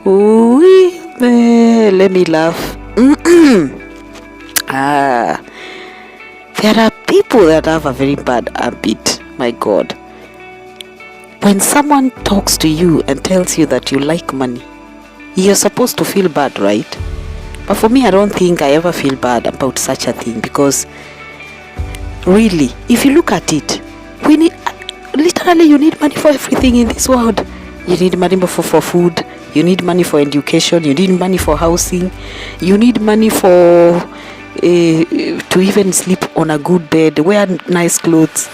Ooh, let me laugh. There are people that have a very bad habit. My God. When someone talks to you and tells you that you like money, you're supposed to feel bad, right? But for me, I don't think I ever feel bad about such a thing, because really, if you look at it, we need, literally, you need money for everything in this world. You need money for food, you need money for education, you need money for housing, you need money for to even sleep on a good bed, wear nice clothes.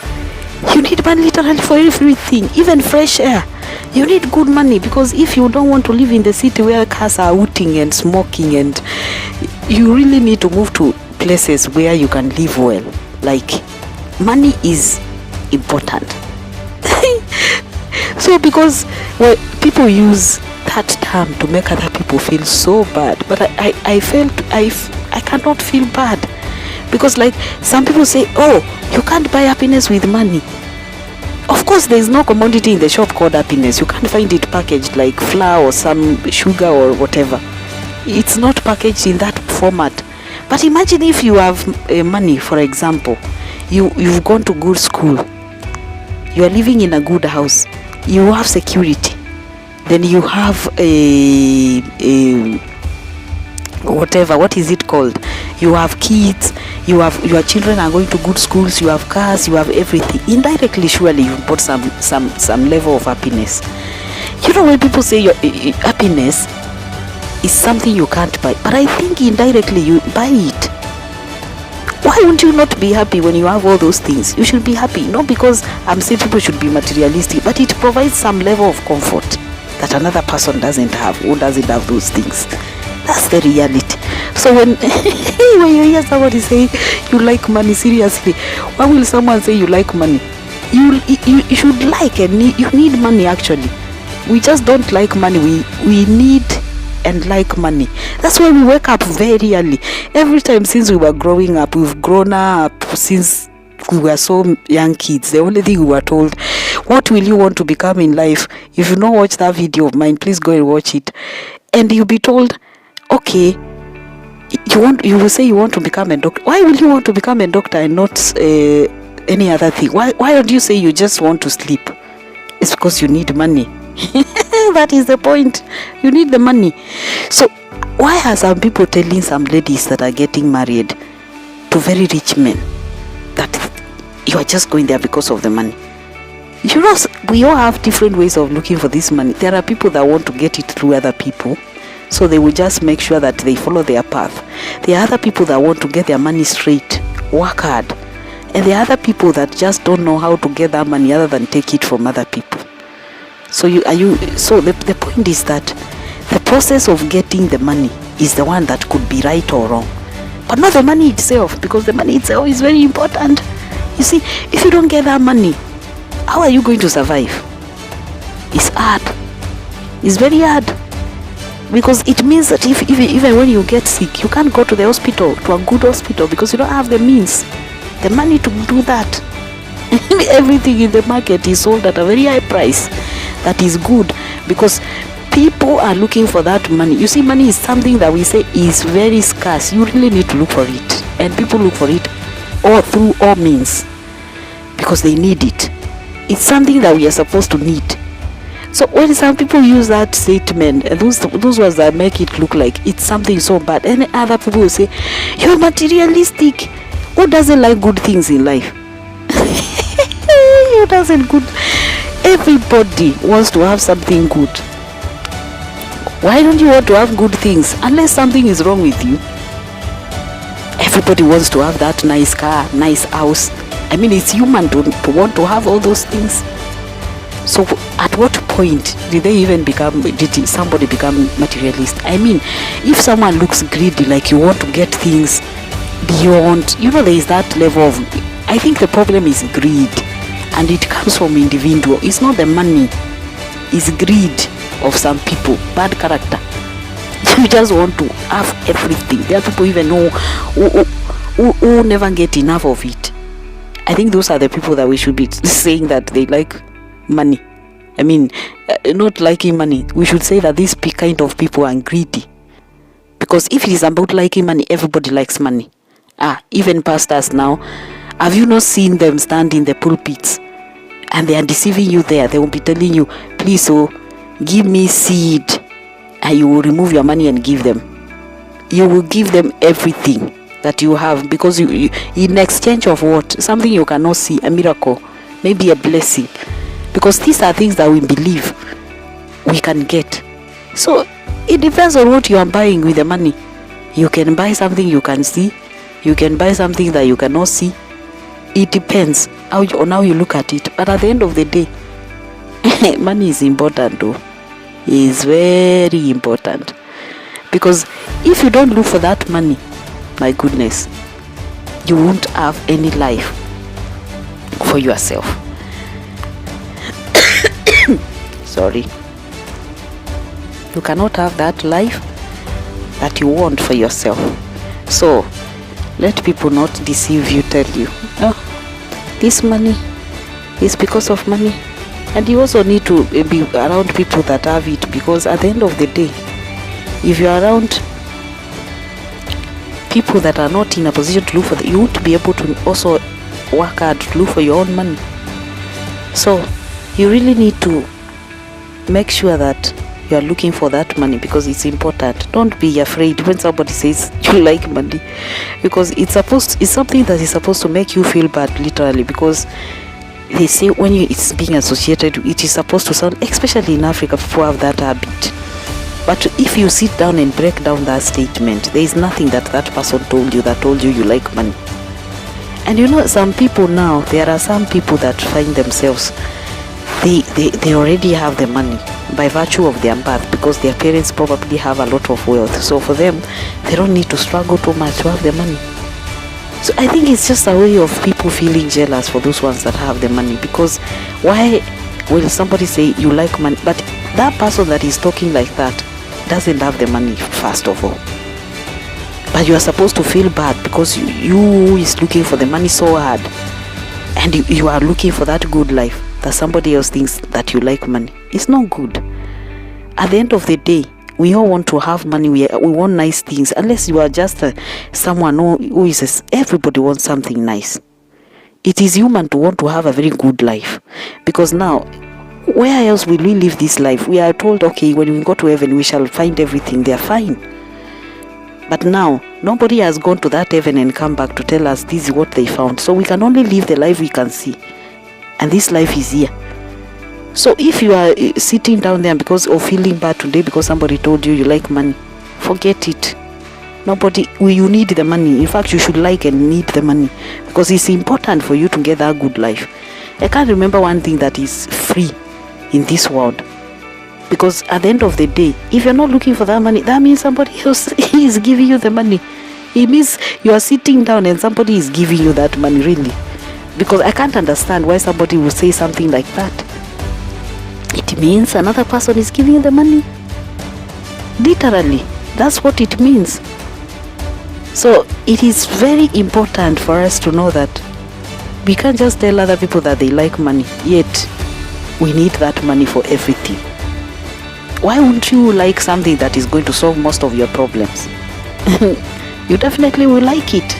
You need money literally for everything, even fresh air. You need good money, because if you don't want to live in the city where cars are hooting and smoking, and you really need to move to places where you can live well. Like, money is important. So because people use that term to make other people feel so bad, but I cannot feel bad, because like some people say, oh, you can't buy happiness with money. Of course, there is no commodity in the shop called happiness. You can't find it packaged like flour or some sugar or whatever. It's not packaged in that format. But imagine if you have money, for example, you've gone to good school, you are living in a good house, you have security, then you have whatever, what is it called? You have kids, your children are going to good schools, you have cars, you have everything. Indirectly, surely you've bought some level of happiness. You know, when people say your happiness is something you can't buy, but I think indirectly you buy it. Why won't you not be happy when you have all those things? You should be happy, not because I'm saying people should be materialistic, but it provides some level of comfort that another person doesn't have, who doesn't have those things. That's the reality. So when you hear somebody say you like money, seriously, why will someone say you like money? You should like and you need money. Actually, we just don't like money. We need and like money. That's why we wake up very early. Every time since we were growing up, we've grown up since we were so young kids. The only thing we were told, what will you want to become in life? If you don't watch that video of mine, please go and watch it. And you'll be told, okay, you will say you want to become a doctor. Why will you want to become a doctor and not any other thing? Why don't you say you just want to sleep? It's because you need money. That is the point. You need the money. So why are some people telling some ladies that are getting married to very rich men that you are just going there because of the money? You know, we all have different ways of looking for this money. There are people that want to get it through other people, so they will just make sure that they follow their path. There are other people that want to get their money straight, work hard. And there are other people that just don't know how to get that money other than take it from other people. So the point is that the process of getting the money is the one that could be right or wrong, but not the money itself, because the money itself is very important. You see, if you don't get that money, how are you going to survive? It's hard. It's very hard, because it means that if even when you get sick, you can't go to the hospital, to a good hospital, because you don't have the means, the money to do that. Everything in the market is sold at a very high price. That is good, because people are looking for that money. You see, money is something that we say is very scarce. You really need to look for it, and people look for it all through all means, because they need it. It's something that we are supposed to need. So when some people use that statement, and those words that make it look like it's something so bad, and other people will say you're materialistic. Who doesn't like good things in life? Who doesn't good? Everybody wants to have something good. Why don't you want to have good things unless something is wrong with you? Everybody wants to have that nice car, nice house. I mean, it's human to want to have all those things. So at what point did somebody become materialist? I mean, if someone looks greedy, like you want to get things beyond, there is that level of, I think the problem is greed, and it comes from individual. It's not the money, it's greed of some people, bad character. You just want to have everything. There are people even who never get enough of it. I think those are the people that we should be saying that they like money I mean, not liking money. We should say that these kind of people are greedy. Because if it is about liking money, everybody likes money. Even pastors now, have you not seen them stand in the pulpits and they are deceiving you there? They will be telling you, please, give me seed, and you will remove your money and give them. You will give them everything that you have, because you in exchange of what? Something you cannot see, a miracle, maybe a blessing. Because these are things that we believe we can get. So it depends on what you are buying with the money. You can buy something you can see. You can buy something that you cannot see. It depends on how you look at it. But at the end of the day, money is important though. It is very important. Because if you don't look for that money, my goodness, you won't have any life for yourself. Sorry. You cannot have that life that you want for yourself. So let people not deceive you, tell you, this money is because of money. And you also need to be around people that have it, because at the end of the day, if you're around people that are not in a position to look for you won't be able to also work hard to look for your own money. So you really need to make sure that you are looking for that money, because it's important. Don't be afraid when somebody says you like money, because it's something that is supposed to make you feel bad, literally, because they say when it's being associated, it is supposed to sound, especially in Africa, people have that habit. But if you sit down and break down that statement, there is nothing that person told you that told you you like money. And you know, some people now, there are some people that find themselves, they already have the money by virtue of their birth, because their parents probably have a lot of wealth. So for them, they don't need to struggle too much to have the money. So I think it's just a way of people feeling jealous for those ones that have the money. Because why will somebody say you like money, but that person that is talking like that doesn't have the money, first of all? But you are supposed to feel bad because you is looking for the money so hard, and you are looking for that good life, that somebody else thinks that you like money. It's not good. At the end of the day, we all want to have money. We want nice things. Unless you are just someone who is, everybody wants something nice. It is human to want to have a very good life. Because now, where else will we live this life? We are told, okay, when we go to heaven, we shall find everything. They are fine. But now, nobody has gone to that heaven and come back to tell us this is what they found. So we can only live the life we can see. And this life is here. So if you are sitting down there because of feeling bad today because somebody told you you like money, forget it. You need the money. In fact, you should like and need the money, because it's important for you to get that good life. I can't remember one thing that is free in this world. Because at the end of the day, if you're not looking for that money, that means somebody else is giving you the money. It means you are sitting down and somebody is giving you that money, really. Because I can't understand why somebody will say something like that. It means another person is giving you the money. Literally, that's what it means. So it is very important for us to know that we can't just tell other people that they like money, yet we need that money for everything. Why wouldn't you like something that is going to solve most of your problems? You definitely will like it.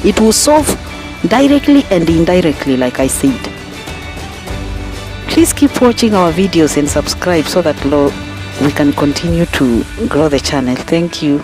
It will solve directly and indirectly, like I said. Please keep watching our videos and subscribe so that we can continue to grow the channel. Thank you.